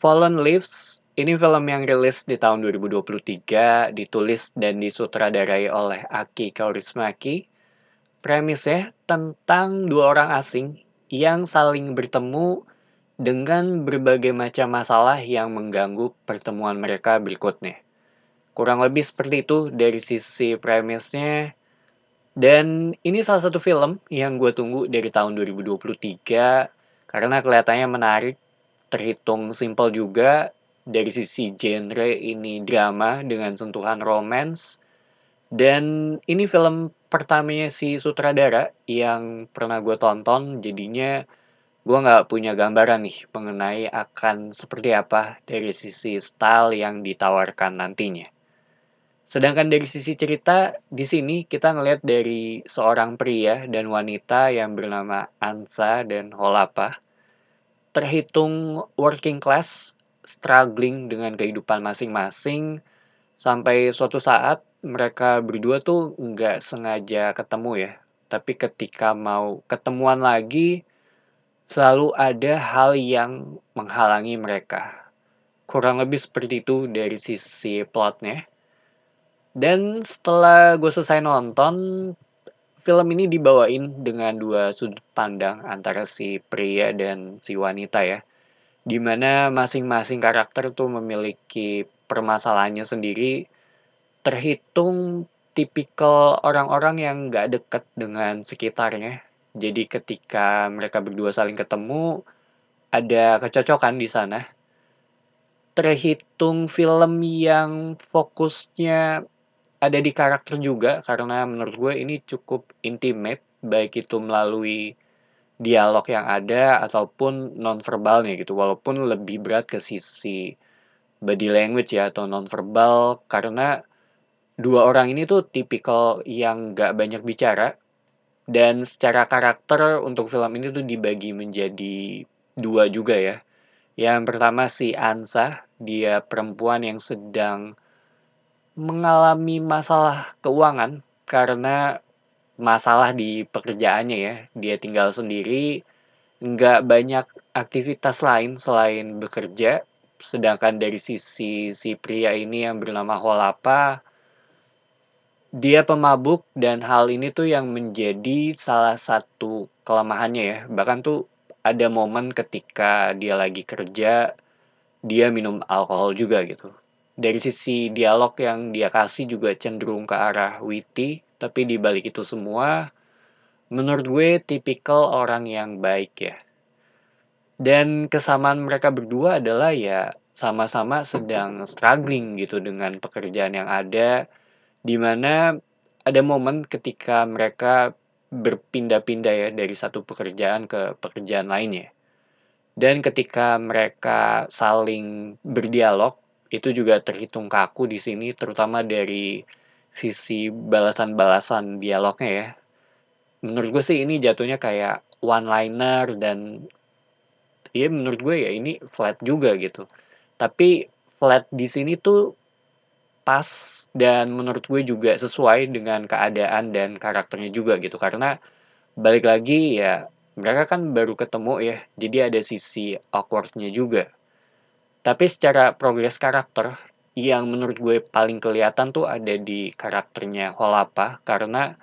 Fallen Leaves ini film yang rilis di tahun 2023, ditulis dan disutradarai oleh Aki Kaurismäki. Premisnya tentang dua orang asing yang saling bertemu dengan berbagai macam masalah yang mengganggu pertemuan mereka berikutnya. Kurang lebih seperti itu dari sisi premisnya. Dan ini salah satu film yang gue tunggu dari tahun 2023 karena kelihatannya menarik, terhitung simpel juga dari sisi genre ini drama dengan sentuhan romance. Dan ini film pertamanya si sutradara yang pernah gue tonton, jadinya gue nggak punya gambaran nih mengenai akan seperti apa dari sisi style yang ditawarkan nantinya. Sedangkan dari sisi cerita, di sini kita ngelihat dari seorang pria dan wanita yang bernama Ansa dan Holapa, terhitung working class, struggling dengan kehidupan masing-masing, sampai suatu saat mereka berdua tuh nggak sengaja ketemu ya. Tapi ketika mau ketemuan lagi, selalu ada hal yang menghalangi mereka. Kurang lebih seperti itu dari sisi plotnya. Dan setelah gue selesai nonton, film ini dibawain dengan dua sudut pandang antara si pria dan si wanita ya. Dimana masing-masing karakter tuh memiliki permasalahannya sendiri, terhitung tipikal orang-orang yang nggak deket dengan sekitarnya. Jadi ketika mereka berdua saling ketemu, ada kecocokan di sana. Terhitung film yang fokusnya ada di karakter juga karena menurut gue ini cukup intimate, baik itu melalui dialog yang ada ataupun nonverbalnya gitu. Walaupun lebih berat ke sisi body language ya atau nonverbal karena dua orang ini tuh tipikal yang nggak banyak bicara dan secara karakter untuk film ini tuh dibagi menjadi dua juga ya. Yang pertama si Ansa, dia perempuan yang sedang mengalami masalah keuangan karena masalah di pekerjaannya ya. Dia tinggal sendiri, nggak banyak aktivitas lain selain bekerja. Sedangkan dari sisi si pria ini yang bernama Holapa, dia pemabuk dan hal ini tuh yang menjadi salah satu kelemahannya ya. Bahkan tuh ada momen ketika dia lagi kerja, dia minum alkohol juga gitu. Dari sisi dialog yang dia kasih juga cenderung ke arah witty, tapi di balik itu semua, menurut gue tipikal orang yang baik ya. Dan kesamaan mereka berdua adalah ya sama-sama sedang struggling gitu dengan pekerjaan yang ada, di mana ada momen ketika mereka berpindah-pindah ya dari satu pekerjaan ke pekerjaan lainnya. Dan ketika mereka saling berdialog, itu juga terhitung kaku di sini, terutama dari sisi balasan-balasan dialognya ya. Menurut gue sih ini jatuhnya kayak one liner dan ya menurut gue ya ini flat juga gitu. Tapi flat di sini tuh pas dan menurut gue juga sesuai dengan keadaan dan karakternya juga gitu. Karena balik lagi ya mereka kan baru ketemu ya, jadi ada sisi awkward-nya juga. Tapi secara progres karakter, yang menurut gue paling kelihatan tuh ada di karakternya Holapa, karena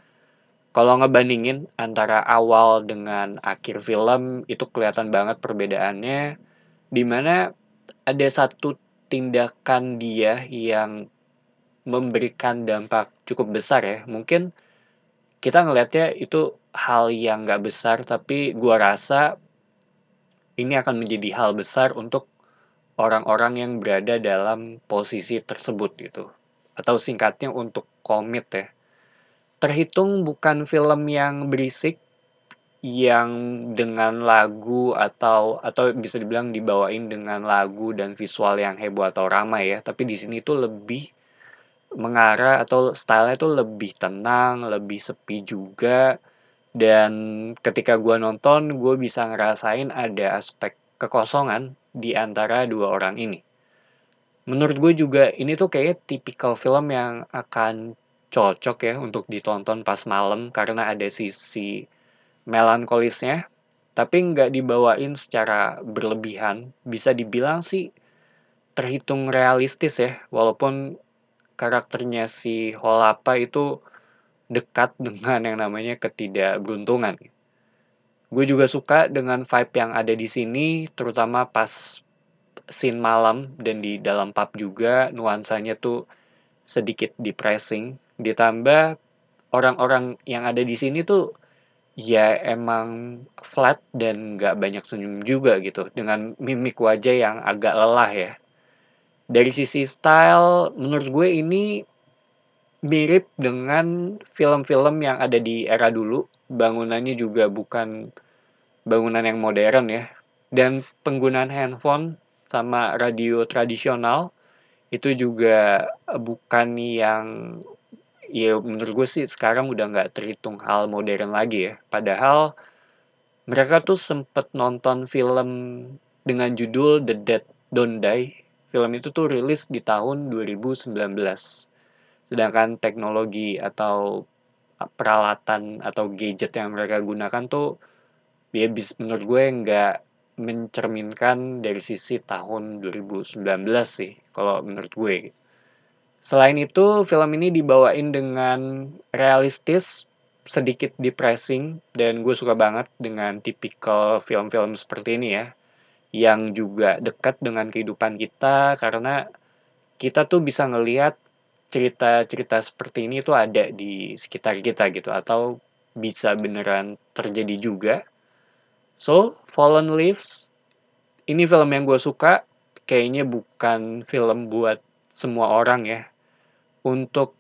kalau ngebandingin antara awal dengan akhir film, itu kelihatan banget perbedaannya, di mana ada satu tindakan dia yang memberikan dampak cukup besar ya. Mungkin kita ngelihatnya itu hal yang nggak besar, tapi gua rasa ini akan menjadi hal besar untuk orang-orang yang berada dalam posisi tersebut gitu. Atau singkatnya untuk komit ya. Terhitung bukan film yang berisik, yang dengan lagu atau bisa dibilang dibawain dengan lagu dan visual yang heboh atau ramai ya. Tapi di sini tuh lebih mengarah atau stylenya tuh lebih tenang, lebih sepi juga. Dan ketika gua nonton, gue bisa ngerasain ada aspek kekosongan di antara dua orang ini. Menurut gue juga ini tuh kayak tipikal film yang akan cocok ya untuk ditonton pas malam karena ada sisi melankolisnya, tapi nggak dibawain secara berlebihan. Bisa dibilang sih terhitung realistis ya, walaupun karakternya si Holapa itu dekat dengan yang namanya ketidakberuntungan. Gue juga suka dengan vibe yang ada di sini, terutama pas scene malam dan di dalam pub juga nuansanya tuh sedikit depressing. Ditambah orang-orang yang ada di sini tuh ya emang flat dan nggak banyak senyum juga gitu, dengan mimik wajah yang agak lelah ya. Dari sisi style, menurut gue ini mirip dengan film-film yang ada di era dulu. Bangunannya juga bukan bangunan yang modern ya. Dan penggunaan handphone sama radio tradisional itu juga bukan yang ya menurut gue sih sekarang udah nggak terhitung hal modern lagi ya. Padahal mereka tuh sempet nonton film dengan judul The Dead Don't Die. Film itu tuh rilis di tahun 2019. Sedangkan teknologi atau peralatan atau gadget yang mereka gunakan tuh ya menurut gue nggak mencerminkan dari sisi tahun 2019 sih kalau menurut gue. Selain itu, film ini dibawain dengan realistis, sedikit depressing, dan gue suka banget dengan tipikal film-film seperti ini ya, yang juga dekat dengan kehidupan kita karena kita tuh bisa ngelihat cerita-cerita seperti ini tuh ada di sekitar kita gitu atau bisa beneran terjadi juga. So, Fallen Leaves ini film yang gue suka, kayaknya bukan film buat semua orang ya. Untuk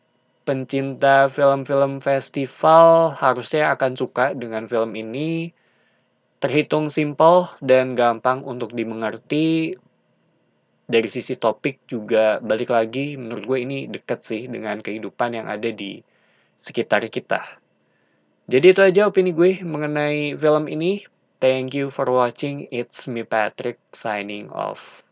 pencinta film-film festival harusnya akan suka dengan film ini. Terhitung simpel dan gampang untuk dimengerti. Dari sisi topik juga balik lagi menurut gue ini deket sih dengan kehidupan yang ada di sekitar kita. Jadi itu aja opini gue mengenai film ini. Thank you for watching. It's me Patrick signing off.